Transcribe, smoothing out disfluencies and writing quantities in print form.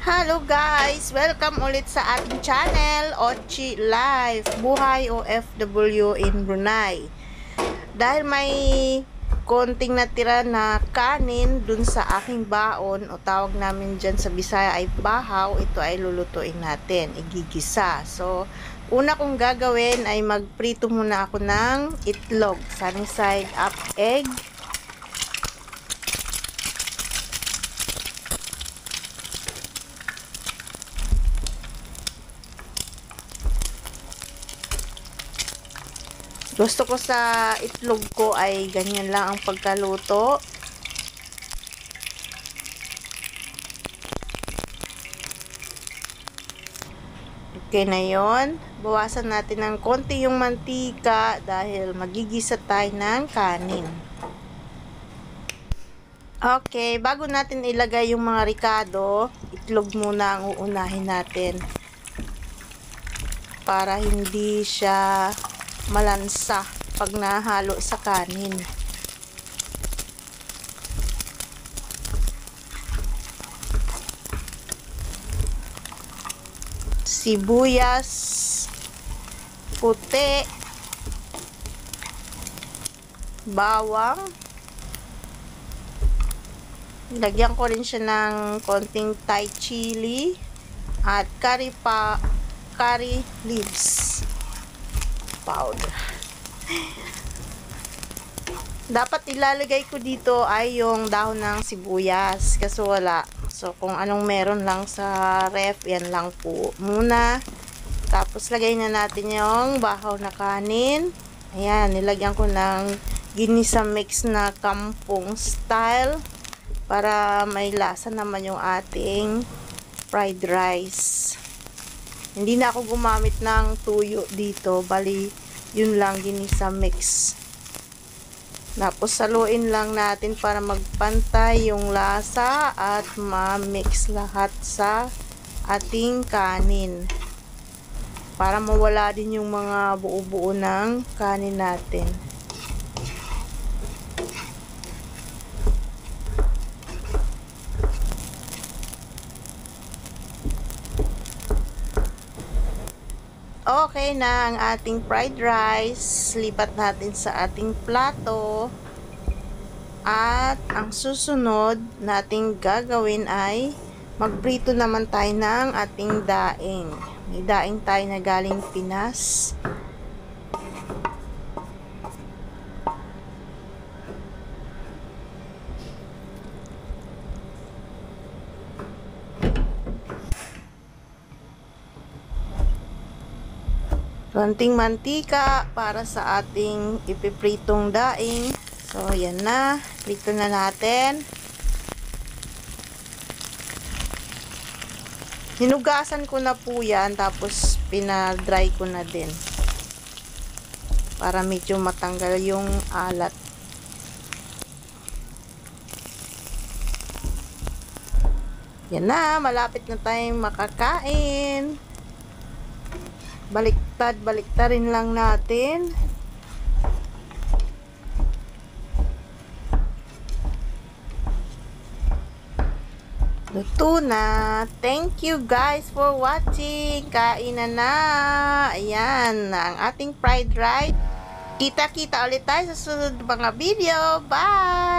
Hello guys! Welcome ulit sa ating channel, Ochi Life, Buhay OFW in Brunei. Dahil may konting natira na kanin dun sa aking baon, o tawag namin dyan sa Bisaya ay bahaw, ito ay lulutuin natin, igigisa. So, una kong gagawin ay magprito muna ako ng itlog, sunny side up egg. Gusto ko sa itlog ko ay ganyan lang ang pagkaluto. Okay na yon. Bawasan natin ng konti yung mantika dahil magigisa tayo ng kanin. Okay, bago natin ilagay yung mga ricado, itlog muna ang uunahin natin. Para hindi siya malansa pag nahalo sa kanin. Sibuyas puti, bawang, lagyan ko rin siya ng konting Thai chili at curry leaves powder. Dapat ilalagay ko dito ay yung dahon ng sibuyas kasi wala. So kung anong meron lang sa ref, yan lang po muna. Tapos lagay na natin yung bahaw na kanin. Ayan, nilagyan ko ng ginisa mix na kampong style para may lasa naman yung ating fried rice. Hindi na ako gumamit ng tuyo dito, bali yun lang ginisa mix. Tapos saluin lang natin para magpantay yung lasa at ma-mix lahat sa ating kanin. Para mawala din yung mga buo-buo ng kanin natin. Okay na ang ating fried rice. Lipat natin sa ating plato. At ang susunod nating gagawin ay magprito naman tayo ng ating daing. May daing tayo na galing Pinas. Konting mantika para sa ating ipipritong daing. So, yan na. Prito na natin. Hinugasan ko na po yan. Tapos, pinadry ko na din. Para medyo matanggal yung alat. Yan na. Malapit na tayong makakain. Baliktarin lang natin. Luto na. Thank you guys for watching. Kainan na. Ayan, ang ating fried rice. Kita-kita ulit tayo sa susunod mga video. Bye!